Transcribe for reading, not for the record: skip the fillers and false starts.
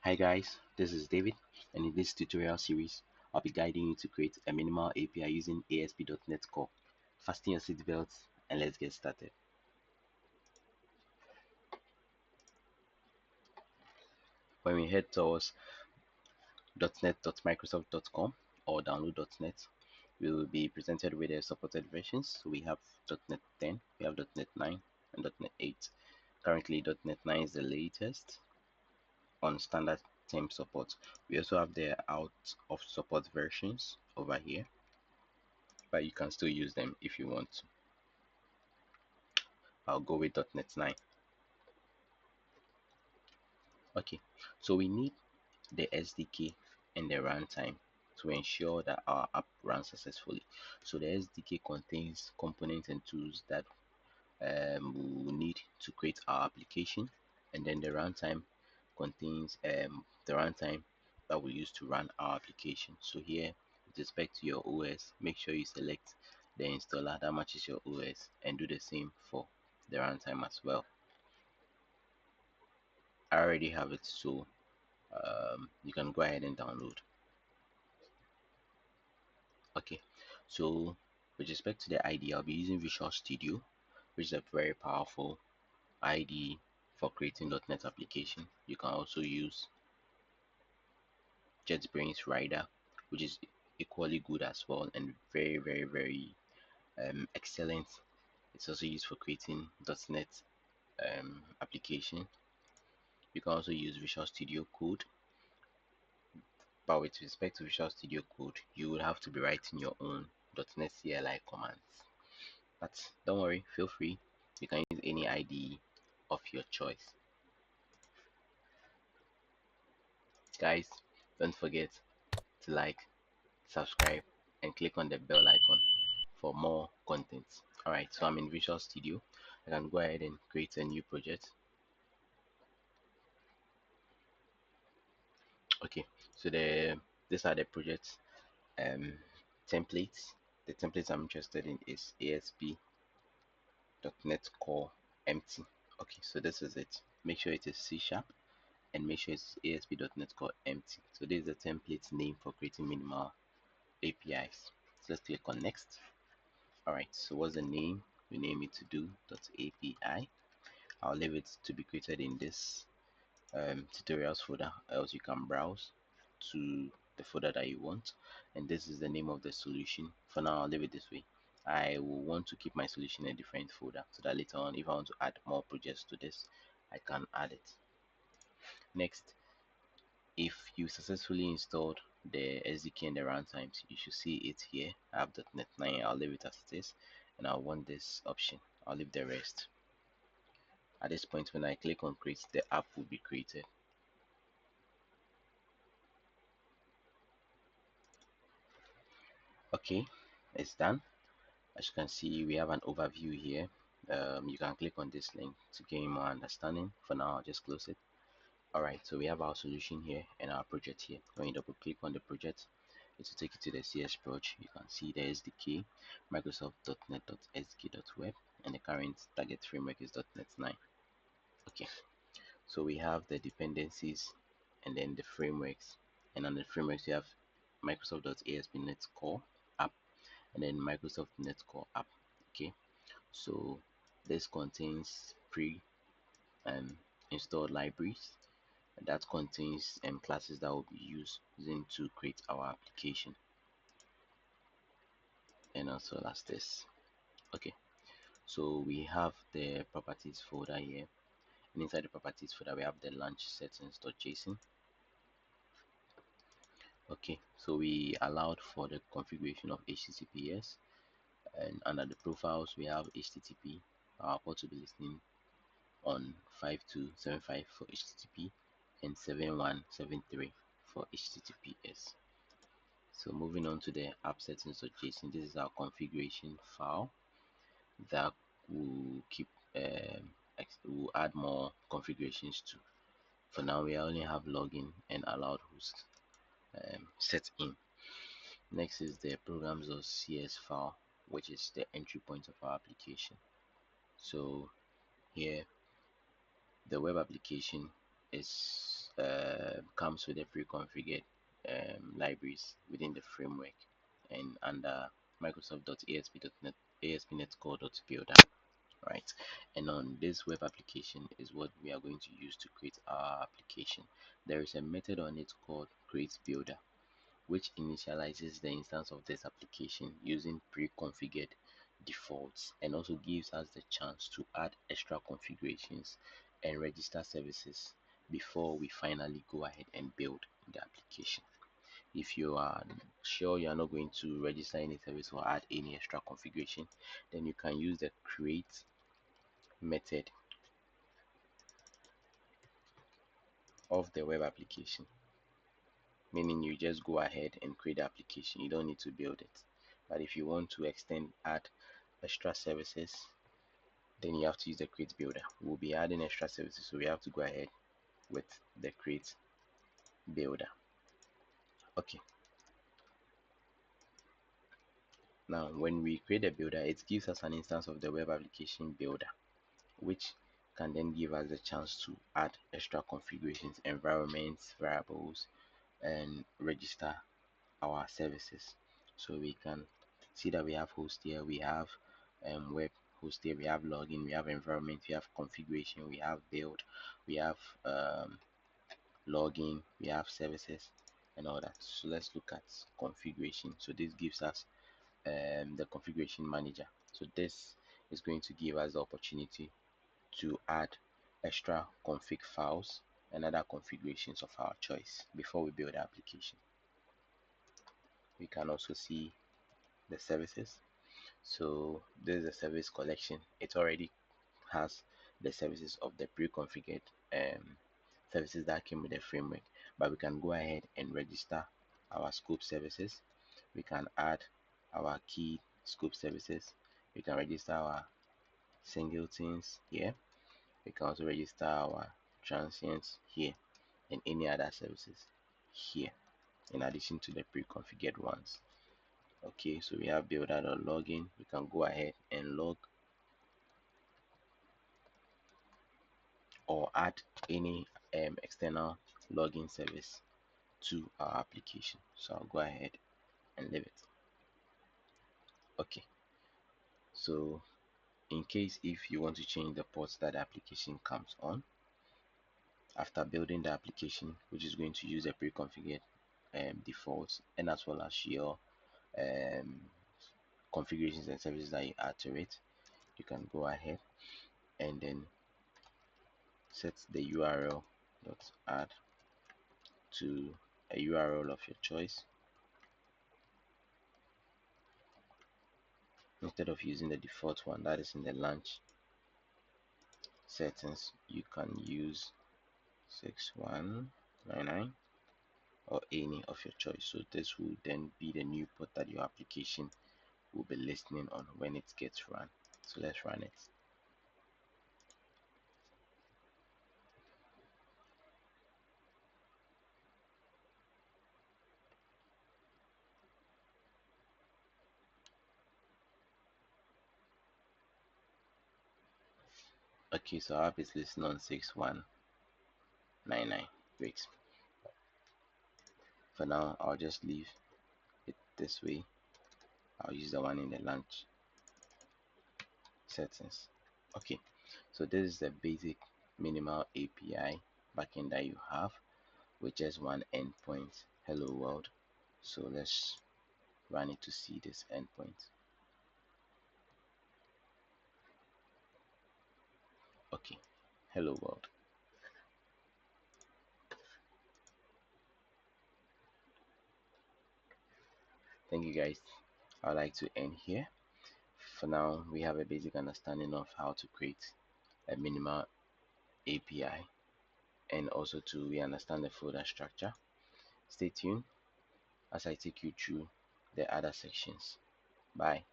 Hi guys, this is David, and in this tutorial series, I'll be guiding you to create a minimal API using ASP.NET Core. Fasten your seatbelts and let's get started. When we head towards .NET.microsoft.com or download.NET, we will be presented with the supported versions. So we have .NET 10, we have .NET 9, and .NET 8. Currently, .NET 9 is the latest on standard term support. We also have the out of support versions over here, but you can still use them if you want to. I'll go with .NET 9. Okay, so we need the SDK and the runtime to ensure that our app runs successfully. So the SDK contains components and tools that we will need to create our application, and then the runtime contains the runtime that we use to run our application. So here, with respect to your OS, make sure you select the installer that matches your OS and do the same for the runtime as well. I already have it, so you can go ahead and download. Okay, so with respect to the IDE, I'll be using Visual Studio, which is a very powerful IDE for creating .NET application. You can also use JetBrains Rider, which is equally good as well and very excellent. It's also used for creating .NET application. You can also use Visual Studio Code, but with respect to Visual Studio Code, you will have to be writing your own .NET CLI commands. But don't worry, feel free. You can use any IDE of your choice. Guys, don't forget to like, subscribe, and click on the bell icon for more content. Alright, so I'm in Visual Studio. I can go ahead and create a new project. Okay, so these are the project um, templates. The templates I'm interested in is ASP.NET Core empty. Okay, so this is it. Make sure it is C# and make sure it's ASP.NET Core empty. So this is the template name for creating minimal APIs. So let's click on next. Alright, so what's the name? We name it to do .api. I'll leave it to be created in this tutorials folder, else you can browse to the folder that you want. And this is the name of the solution. For now, I'll leave it this way. I will want to keep my solution in a different folder so that later on, if I want to add more projects to this, I can add it. Next, if you successfully installed the SDK and the runtimes, you should see it here. I have .NET 9. I'll leave it as it is, and I want this option. I'll leave the rest. At this point, when I click on create, the app will be created. Okay, it's done. As you can see, we have an overview here. You can click on this link to gain more understanding. For now, I'll just close it. Alright, so we have our solution here and our project here. When you double click on the project, it will take you to the CS project. You can see the SDK, Microsoft.NET.SDK.web, and the current target framework is .NET 9. Okay, so we have the dependencies and then the frameworks, and on the frameworks we have Microsoft.ASP.NET Core app and then Microsoft.NET Core app. Okay, so this contains pre installed libraries that contains classes that will be using to create our application, and also as this. Okay, so we have the properties folder here, and inside the properties folder we have the launch settings.json. Okay, so we allowed for the configuration of HTTPS, and under the profiles we have HTTP. Our port will be listening on 5275 for HTTP and 7173 for HTTPS. So moving on to the app settings.json, this is our configuration file that will keep will add more configurations to. For now, we only have login and allowed host set in. Next is the programs.cs file, which is the entry point of our application. So here the web application is comes with a pre-configured libraries within the framework and under Microsoft.ASP.NET ASP.NET Core.builder, right? And on this web application is what we are going to use to create our application. There is a method on it called create builder, which initializes the instance of this application using pre-configured defaults and also gives us the chance to add extra configurations and register services before we finally go ahead and build the application. If you are sure you are not going to register any service or add any extra configuration, then you can use the create method of the web application, meaning you just go ahead and create the application. You don't need to build it. But if you want to extend, add extra services, then you have to use the create builder. We'll be adding extra services, so we have to go ahead with the create builder. Okay, now when we create a builder, it gives us an instance of the web application builder, which can then give us the chance to add extra configurations, environments, variables, and register our services. So we can see that we have host here, we have web host here, we have login, we have environment, we have configuration, we have build, we have login, we have services and all that. So let's look at configuration. So this gives us the configuration manager. So this is going to give us the opportunity to add extra config files and other configurations of our choice before we build the application. We can also see the services. So this is a service collection. It already has the services of the pre-configured services that came with the framework, but we can go ahead and register our scope services. We can add our key scope services. We can register our singletons here. We can also register our transients here and any other services here in addition to the pre-configured ones. Okay, so we have builder.login. We can go ahead and log or add any external login service to our application. So I'll go ahead and leave it. Okay, so in case if you want to change the ports that the application comes on after building the application, which is going to use a pre-configured defaults and as well as your um, configurations and services that you add to it, you can go ahead and then set the URL dot add to a URL of your choice. Instead of using the default one that is in the launch settings, you can use 6199 or any of your choice. So this will then be the new port that your application will be listening on when it gets run. So let's run it. Okay, so our app is listening on 6199. Great. For now, I'll just leave it this way. I'll use the one in the launch settings. Okay, so this is the basic minimal API backend that you have with just one endpoint, hello world. So let's run it to see this endpoint. Okay, hello world. Thank you guys. I'd like to end here. For now, we have a basic understanding of how to create a minimal API and also to we understand the folder structure. Stay tuned as I take you through the other sections. Bye.